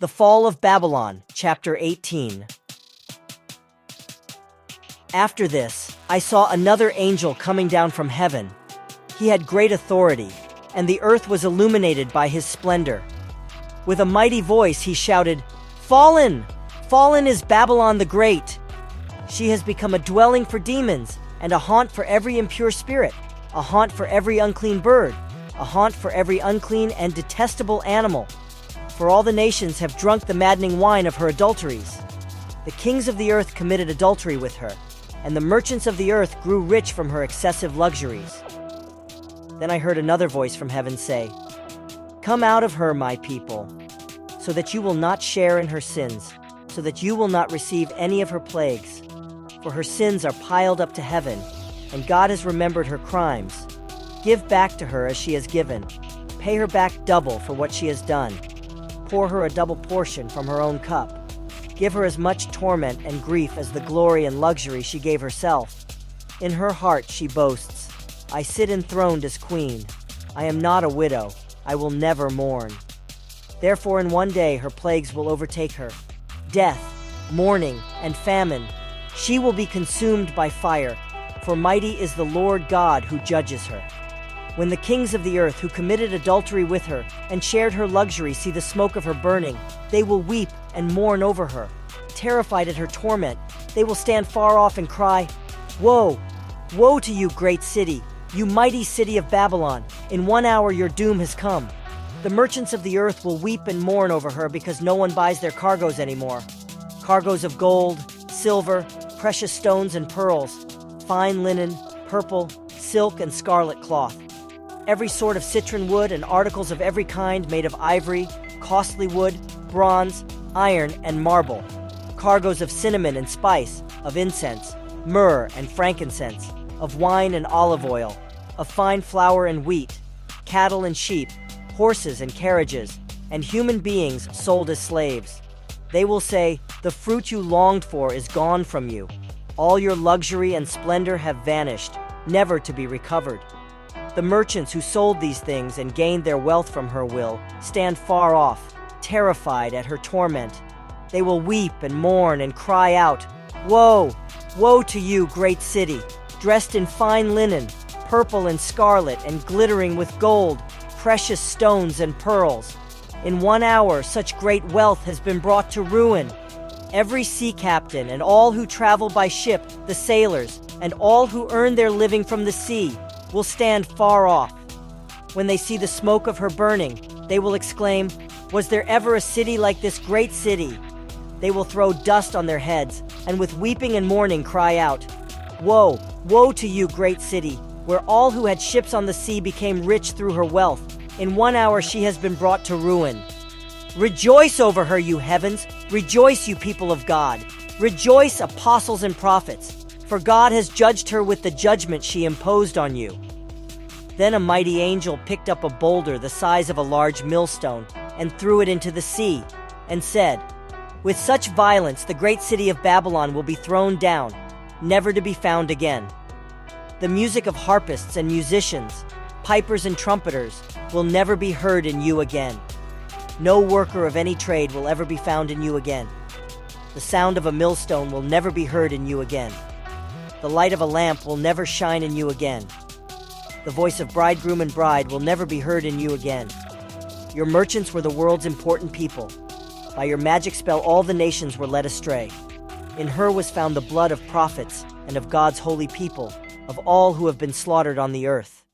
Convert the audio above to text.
The Fall of Babylon, Chapter 18. After this, I saw another angel coming down from heaven. He had great authority, and the earth was illuminated by his splendor. With a mighty voice he shouted, "Fallen! Fallen is Babylon the Great! She has become a dwelling for demons, and a haunt for every impure spirit, a haunt for every unclean bird, a haunt for every unclean and detestable animal. For all the nations have drunk the maddening wine of her adulteries. The kings of the earth committed adultery with her, and the merchants of the earth grew rich from her excessive luxuries." Then I heard another voice from heaven say, "Come out of her, my people, so that you will not share in her sins, so that you will not receive any of her plagues. For her sins are piled up to heaven, and God has remembered her crimes. Give back to her as she has given. Pay her back double for what she has done. Pour her a double portion from her own cup. Give her as much torment and grief as the glory and luxury she gave herself. In her heart she boasts, 'I sit enthroned as queen. I am not a widow. I will never mourn.' Therefore in one day her plagues will overtake her, death, mourning, and famine. She will be consumed by fire, for mighty is the Lord God who judges her. When the kings of the earth who committed adultery with her and shared her luxury see the smoke of her burning, they will weep and mourn over her. Terrified at her torment, they will stand far off and cry, 'Woe! Woe to you, great city, you mighty city of Babylon! In 1 hour your doom has come.' The merchants of the earth will weep and mourn over her because no one buys their cargoes anymore. Cargoes of gold, silver, precious stones and pearls, fine linen, purple, silk, and scarlet cloth. Every sort of citron wood and articles of every kind made of ivory, costly wood, bronze, iron, and marble. Cargoes of cinnamon and spice, of incense, myrrh and frankincense, of wine and olive oil, of fine flour and wheat, cattle and sheep, horses and carriages, and human beings sold as slaves. They will say, 'The fruit you longed for is gone from you. All your luxury and splendor have vanished, never to be recovered.' The merchants who sold these things and gained their wealth from her will stand far off, terrified at her torment. They will weep and mourn and cry out, 'Woe! Woe to you, great city, dressed in fine linen, purple and scarlet and glittering with gold, precious stones and pearls. In 1 hour such great wealth has been brought to ruin. Every sea captain and all who travel by ship, the sailors, and all who earn their living from the sea, will stand far off. When they see the smoke of her burning, they will exclaim, 'Was there ever a city like this great city?' They will throw dust on their heads, and with weeping and mourning cry out, 'Woe! Woe to you, great city, where all who had ships on the sea became rich through her wealth. In 1 hour she has been brought to ruin.' Rejoice over her, you heavens! Rejoice, you people of God! Rejoice, apostles and prophets! For God has judged her with the judgment she imposed on you." Then a mighty angel picked up a boulder the size of a large millstone and threw it into the sea, and said, "With such violence the great city of Babylon will be thrown down, never to be found again. The music of harpists and musicians, pipers and trumpeters will never be heard in you again. No worker of any trade will ever be found in you again. The sound of a millstone will never be heard in you again. The light of a lamp will never shine in you again. The voice of bridegroom and bride will never be heard in you again. Your merchants were the world's important people. By your magic spell all the nations were led astray. In her was found the blood of prophets and of God's holy people, of all who have been slaughtered on the earth."